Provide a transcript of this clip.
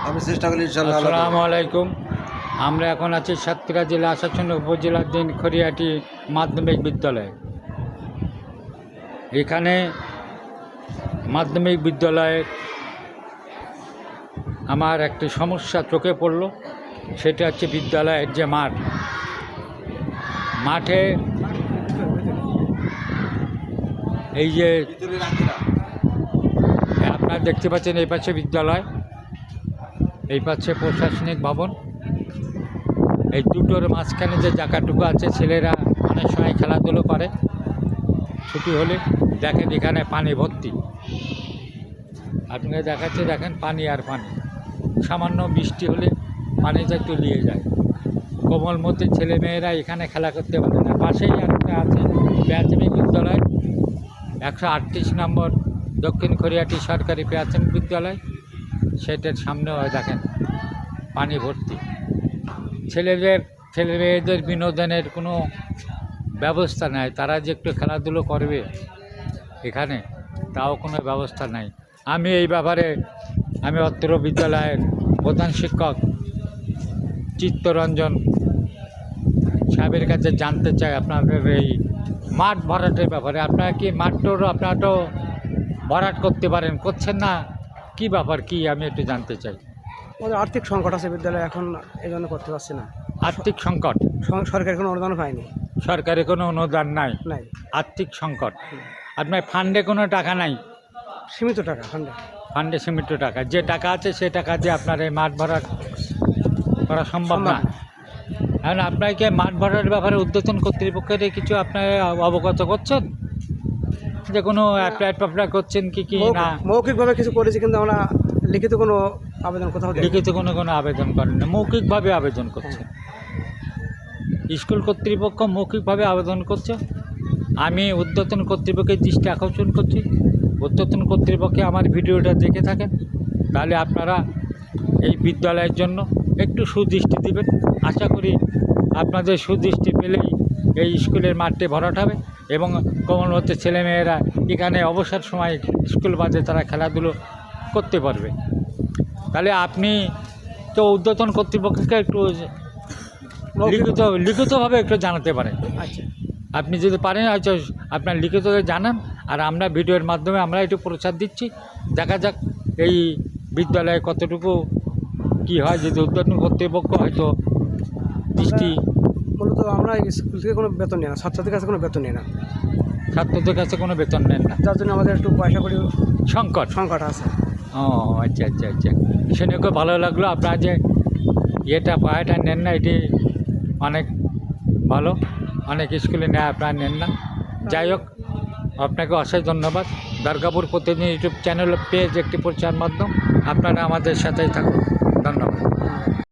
আমি চেষ্টা করি ইনশাআল্লাহ। আসসালামু আলাইকুম। আমরা এখন আছি সাতক্ষীরা জেলা আসানসোল উপজেলার দিন খড়িয়াটি মাধ্যমিক বিদ্যালয়। এখানে মাধ্যমিক বিদ্যালয়ে আমার একটি সমস্যা চোখে পড়ল, সেটা হচ্ছে বিদ্যালয়ের যে মাঠে এই যে আপনারা দেখতে পাচ্ছেন, এই পাশে বিদ্যালয়, এই পাশে প্রশাসনিক ভবন। এই দুটোর মাঝখানে যে জায়গাটুকু আছে, ছেলেরা অনেক সময় খেলাধুলো করে। ছুটি হলে দেখেন এখানে পানি ভর্তি। আপনাকে দেখাচ্ছে, দেখেন পানি আর পানি। সামান্য বৃষ্টি হলে পানিটা তলিয়ে যায়। কোমলমতি ছেলেমেয়েরা এখানে খেলা করতে পারে না। পাশেই একটা আছে প্রাথমিক বিদ্যালয়, 138 নম্বর দক্ষিণ খড়িয়াটি সরকারি প্রাথমিক বিদ্যালয়। সেটার সামনেও দেখেন পানি ভর্তি। ছেলেমেয়েদের বিনোদনের কোনো ব্যবস্থা নাই। তারা যে একটু খেলাধুলো করবে এখানে, তাও কোনো ব্যবস্থা নাই। আমি এই ব্যাপারে অত্র বিদ্যালয়ের প্রধান শিক্ষক চিত্তরঞ্জন সাহেবের কাছে জানতে চাই আপনাদের এই মাঠ ভরাটের ব্যাপারে। আপনারা কি আপনারা তো ভরাট করতে পারেন, করছেন না, কি ব্যাপার কি আমি একটু জানতে চাই। আমাদের আর্থিক সংকট আছে বিদ্যালয়ে, এখন এই জন্য করতে পারছি না। আর্থিক সংকট? সরকারি কোনো অনুদান পাইনি। সরকারি কোনো অনুদান নাই? আর্থিক সংকট। আপনার ফান্ডে কোনো টাকা নাই? সীমিত টাকা ফান্ডে সীমিত টাকা। যে টাকা আছে সে টাকা দিয়ে আপনার এই মাঠ ভরাট করা সম্ভব না। এখন আপনাকে মাঠ ভরাটের ব্যাপারে ঊর্ধ্বতন কর্তৃপক্ষের কিছু আপনার অবগত করছেন, যে কোনো অ্যাপ্লাই করছেন কি না? মৌখিকভাবে কিছু করেছি, কিন্তু আমরা লিখিত কোনো আবেদন কোথাও লিখিত কোনো আবেদন করেন না, মৌখিকভাবে আবেদন করছেন। স্কুল কর্তৃপক্ষ মৌখিকভাবে আবেদন করছে। আমি ঊর্ধ্বতন কর্তৃপক্ষের দৃষ্টি আকর্ষণ করছি, ঊর্ধ্বতন কর্তৃপক্ষে আমার ভিডিওটা দেখে থাকেন, তাহলে আপনারা এই বিদ্যালয়ের জন্য একটু সুদৃষ্টি দেবেন। আশা করি আপনাদের সুদৃষ্টি পেলেই এই স্কুলের মাঠটি ভরাট হবে এবং কোমলমতি ছেলেমেয়েরা এখানে অবসর সময় স্কুল বাদে তারা খেলাধুলো করতে পারবে। তাহলে আপনি তো ঊর্ধ্বতন কর্তৃপক্ষকে একটু লিখিতভাবে একটু জানাতে পারেন। আচ্ছা, আপনি যদি পারেন হয়তো আপনার লিখিতভাবে জানান, আর আমরা ভিডিওর মাধ্যমে আমরা একটু প্রচার দিচ্ছি। দেখা যাক এই বিদ্যালয়ে কতটুকু কি হয়। যদি ঊর্ধ্বতন কর্তৃপক্ষ হয়তো দৃষ্টি, মূলত আমরা স্কুল থেকে কোনো বেতন নিই না, ছাত্রদের কাছে কোনো বেতন নিই না। ছাত্রদের কাছে কোনো বেতন নেন না, যার জন্য আমাদের একটু পয়সা করি সংকট আছে। ও আচ্ছা, শুনে খুব ভালো লাগলো। আপনারা যে পায়টা নেন না, এটি অনেক ভালো। অনেক স্কুলে নেয়, আপনারা নেন না। যাই হোক, আপনাকে অশেষ ধন্যবাদ। দুর্গাপুর প্রতিদিন ইউটিউব চ্যানেল পেজ একটি প্রচার মাধ্যম। আপনারা আমাদের সাথেই থাকুন। ধন্যবাদ।